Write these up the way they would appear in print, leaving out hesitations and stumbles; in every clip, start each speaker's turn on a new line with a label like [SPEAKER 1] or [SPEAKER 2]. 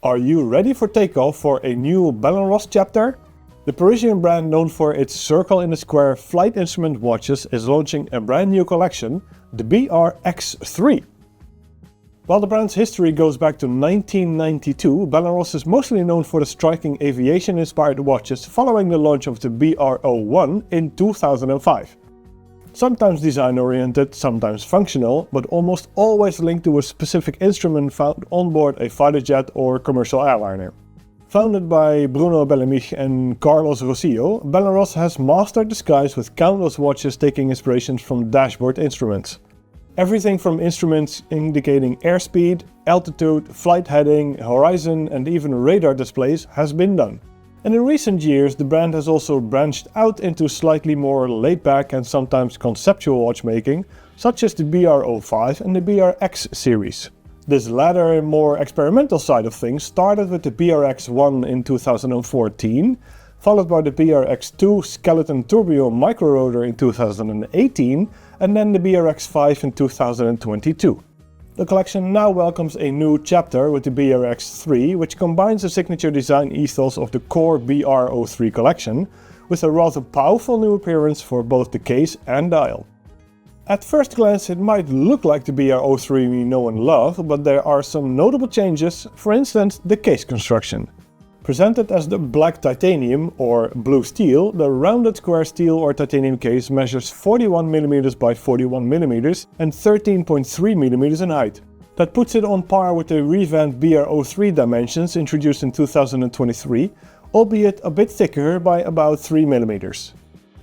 [SPEAKER 1] Are you ready for takeoff for a new Bell & Ross chapter? The Parisian brand, known for its circle-in-a-square flight instrument watches, is launching a brand new collection, the BR-X3. While the brand's history goes back to 1992, Bell & Ross is mostly known for the striking aviation-inspired watches following the launch of the BR-01 in 2005. Sometimes design-oriented, sometimes functional, but almost always linked to a specific instrument found on board a fighter jet or commercial airliner. Founded by Bruno Bellamich and Carlos Rosillo, Bell & Ross has mastered the skies with countless watches taking inspirations from dashboard instruments. Everything from instruments indicating airspeed, altitude, flight heading, horizon and even radar displays has been done. And in recent years the brand has also branched out into slightly more laid-back and sometimes conceptual watchmaking, such as the BR-05 and the BR-X series. This latter, more experimental side of things started with the BR-X1 in 2014, followed by the BR-X2 skeleton tourbillon microrotor in 2018, and then the BR-X5 in 2022. The collection now welcomes a new chapter with the BR-X3, which combines the signature design ethos of the core BR-03 collection with a rather powerful new appearance for both the case and dial. At first glance it might look like the BR-03 we know and love, but there are some notable changes, for instance the case construction. Presented as the black titanium or blue steel, the rounded square steel or titanium case measures 41mm by 41mm and 13.3mm in height. That puts it on par with the revamped BR-03 dimensions introduced in 2023, albeit a bit thicker by about 3mm.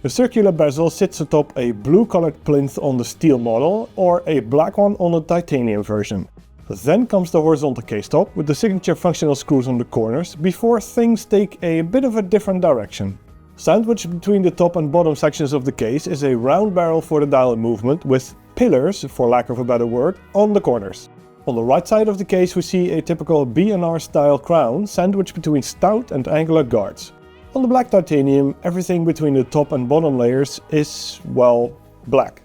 [SPEAKER 1] The circular bezel sits atop a blue-colored plinth on the steel model or a black one on the titanium version. Then comes the horizontal case top with the signature functional screws on the corners before things take a bit of a different direction. Sandwiched between the top and bottom sections of the case is a round barrel for the dial movement with pillars, for lack of a better word, on the corners. On the right side of the case we see a typical B&R style crown sandwiched between stout and angular guards. On the black titanium, everything between the top and bottom layers is, well, black.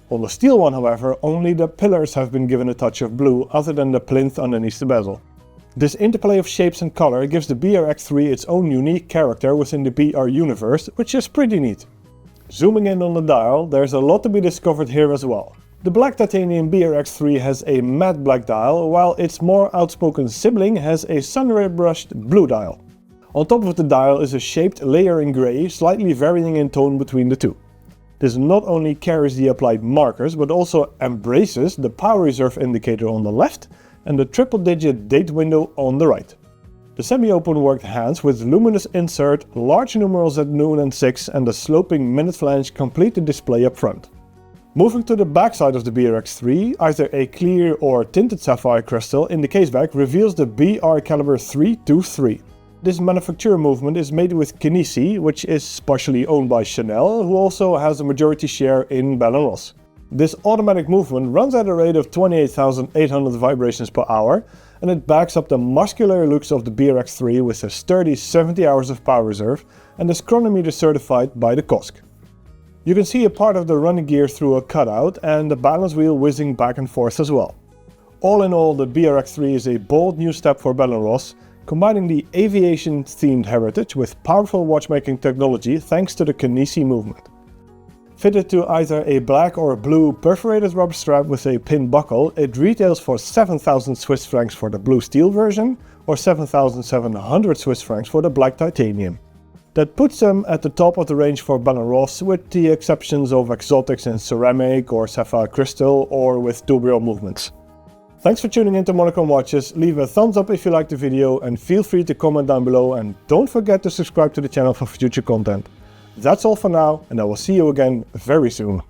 [SPEAKER 1] On the steel one, however, only the pillars have been given a touch of blue other than the plinth underneath the bezel. This interplay of shapes and color gives the BR-X3 its own unique character within the BR universe, which is pretty neat. Zooming in on the dial, there's a lot to be discovered here as well. The black titanium BR-X3 has a matte black dial, while its more outspoken sibling has a sunray brushed blue dial. On top of the dial is a shaped layer in grey, slightly varying in tone between the two. This not only carries the applied markers, but also embraces the power reserve indicator on the left and the triple-digit date window on the right. The semi-open worked hands with luminous insert, large numerals at noon and 6 and the sloping minute flange complete the display up front. Moving to the backside of the BR-X3, either a clear or tinted sapphire crystal in the caseback reveals the BR caliber 323. This manufacturer movement is made with Kenissi, which is partially owned by Chanel, who also has a majority share in Bell & Ross. This automatic movement runs at a rate of 28,800 vibrations per hour, and it backs up the muscular looks of the BR-X3 with a sturdy 70 hours of power reserve and is chronometer certified by the COSC. You can see a part of the running gear through a cutout and the balance wheel whizzing back and forth as well. All in all, the BR-X3 is a bold new step for Bell & Ross, combining the aviation-themed heritage with powerful watchmaking technology thanks to the Kenissi movement. Fitted to either a black or blue perforated rubber strap with a pin buckle, it retails for 7,000 Swiss francs for the blue steel version or 7,700 Swiss francs for the black titanium. That puts them at the top of the range for Bell & Ross, with the exceptions of exotics in ceramic or sapphire crystal or with tourbillon movements. Thanks for tuning in to Monochrome Watches. Leave a thumbs up if you liked the video and feel free to comment down below, and don't forget to subscribe to the channel for future content. That's all for now, and I will see you again very soon.